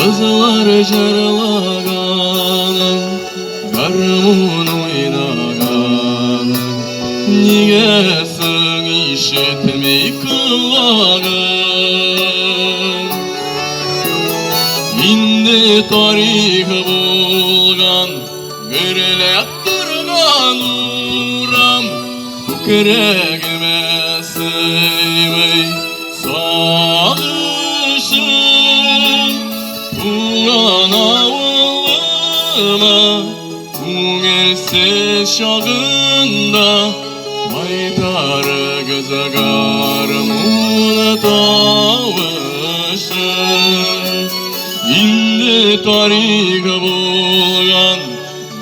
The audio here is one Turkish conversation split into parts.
Kızlar jarlaganın, garmun oynaganın, nigesin işitmey kılağın. Indi tarihı bulgan, görülep durgan uğram, küregime sığmay sağışım. Ulan avılıma, üngilsiz şağında, baytarı göze garmun tavışım. İndi tarihı bulgan,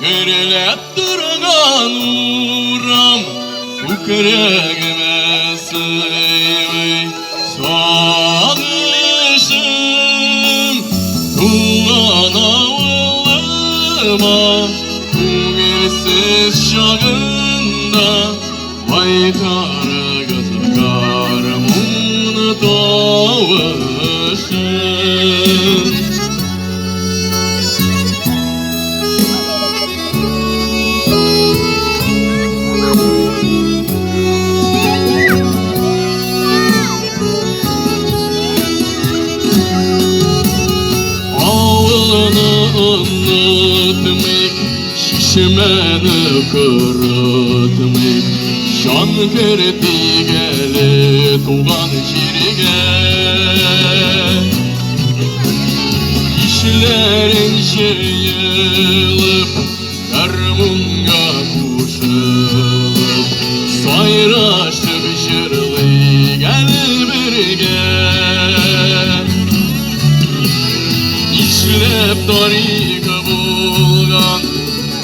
görülep durgan uğram, küregime sığmay sağışım. Ulan avılıma, üngilsiz şağında, baytarı gözü garmun tavışım. Unutmayık, şişmeni kırıtmayık, şan verdi geli tuğan jirge. İşlerin şeyilip, garmunga kuşulup, sayraşıp jırlı gel birge. İşlep tarihı bulgan,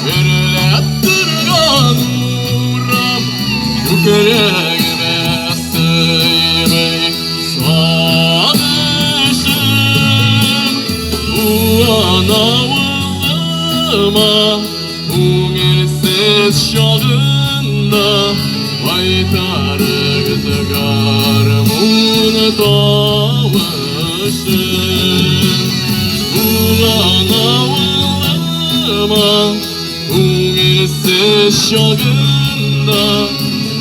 görülep durgan uğram, küregime sığmay sağışım. Ulan avılıma, üngilsiz şağında, baytarı gözü garmun tavışım. Ulan avılıma, üngilsiz şağında,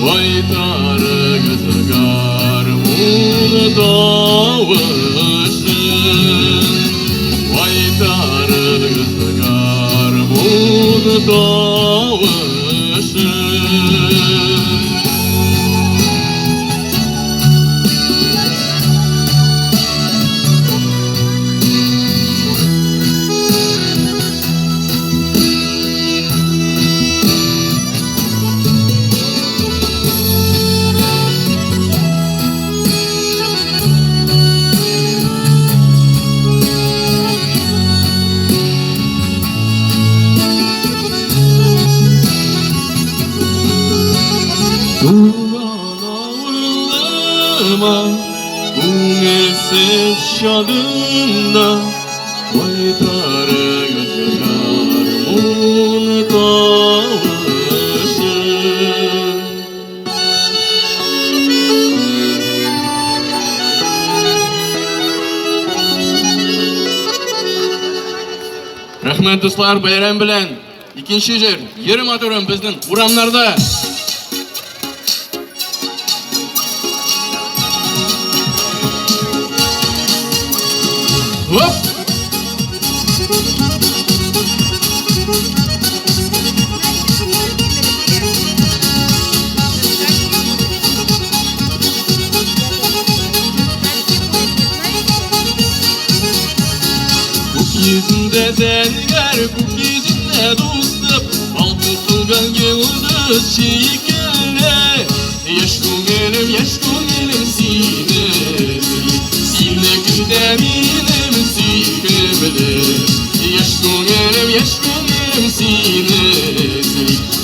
baytarı gözü garmun tavışım. Baytarı gözü garmun tavışım. Ulan avılıma, üngilsiz şağında, baytarı gözü garmun tavışım. Rahmet dostlar, bayram bilen ikinci jir, yeri motorum bizning uramlarda. Hop! Yüzünde zelger, yüzünde dostum, altın tuğgan yıldız çiğkele. Yaş ko'nglim seni, seni güldeminim sükümlü. Yaş ko'nglim seni,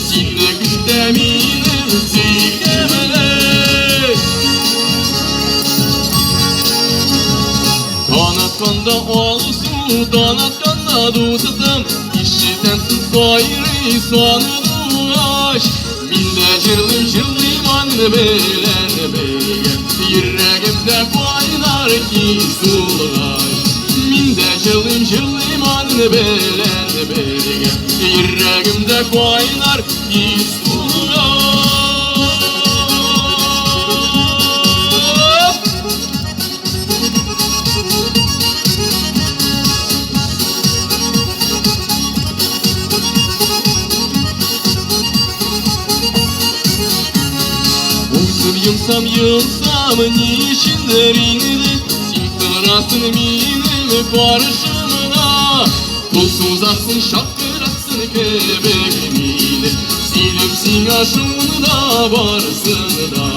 seni güldeminim sükümlü. Kanatkanda olsun, kanatkanda dostum, işitensiz gayrı sanı duaş. Minde jırlıyman bilen beygem, yüreğimde kaynar ki sulgaş. Yüreğimde жылым anını belge. Yüreğimde kaynar iz Yılsam niçindir indi Sen kırasın benim karşımda Kolsuz aksın şapkırasın kebeğimini Silim aşımda varsın da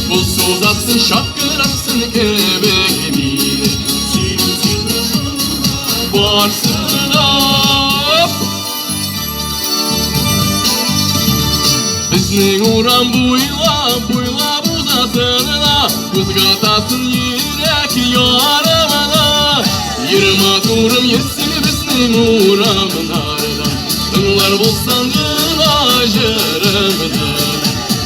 Kolsuz aksın şapkırasın kebeğimini Silim aşımda varsın da Bizning uğram buyla uzatınına Kuzgatasın yürek yaramına Yirma turum yesin bizning uğramınarda Tınlar bulsan gına jırımına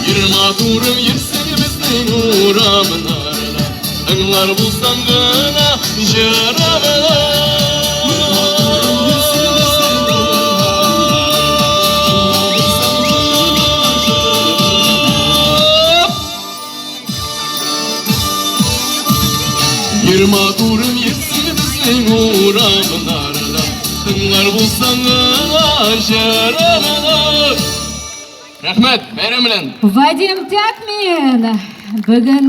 Yirma turum yesin bizning uğramınarda Tınlar bulsan gına jırımına Yirma turum yesin bizning uğramınarda Tınlar bulsan aşaramına Rahmet, bayram bilan Vadim Takmin. Bugün